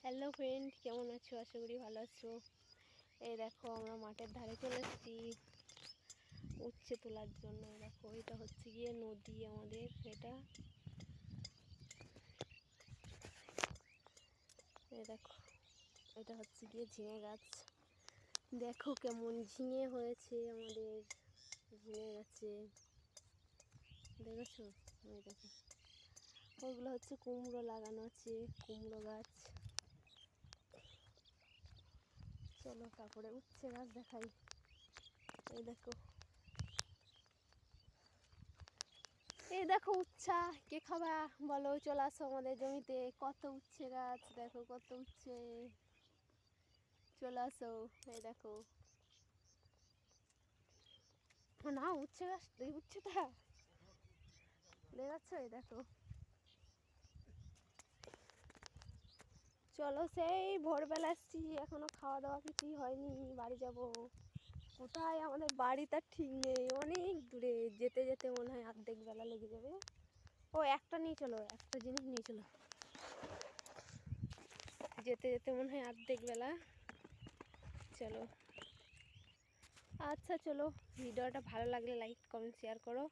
Hello friend, কেমন আছো? আশা করি ভালো আছো। এই দেখো আমরা মাঠের ধারে চলে এসেছি উচ্ছে তোলার জন্য। দেখো এটা হচ্ছে গিয়ে নদী আমাদের। এই দেখো এটা হচ্ছে গিয়ে ঝিঙে গাছ। দেখো কেমন ঝিঙে হয়েছে আমাদের ঝিঙে গাছে, দেখেছো? এই দেখো ওগুলো হচ্ছে কুমড়ো লাগানো আছে, কুমড়ো গাছ। চলো তারপরে উচ্ছে গাছ দেখাই। এই দেখো উচ্ছা, কে খাবা বলো? চলে আসো আমাদের জমিতে, কত উচ্ছে গাছ, দেখো কত উচ্ছে, চলে আসো। এই দেখো না উচ্ছে গাছ, এই উচ্ছেটা দেখাচ্ছ? এই দেখো চলো, সেই ভোরবেলা এসছি, এখনো খাওয়া দাওয়া কিছুই হয়নি, বাড়ি যাব। কোথায় আমাদের বাড়ি তার ঠিক নেই, অনেক দূরে, যেতে যেতে মনে হয় অর্ধেক বেলা লেগে যাবে। ও একটা নিয়ে চলো, একটা জিনিস নিয়ে চলো, যেতে যেতে মনে হয় অর্ধেক বেলা। চলো আচ্ছা চলো, ভিডিওটা ভালো লাগলে লাইক কমেন্ট শেয়ার করো।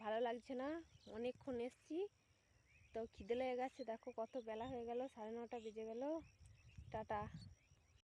ভালো লাগছে না, অনেকক্ষণ এসছি তো খিদে লেগে গেছে। দেখো কত বেলা হয়ে গেল, 9:30 বেজে গেল। টাটা।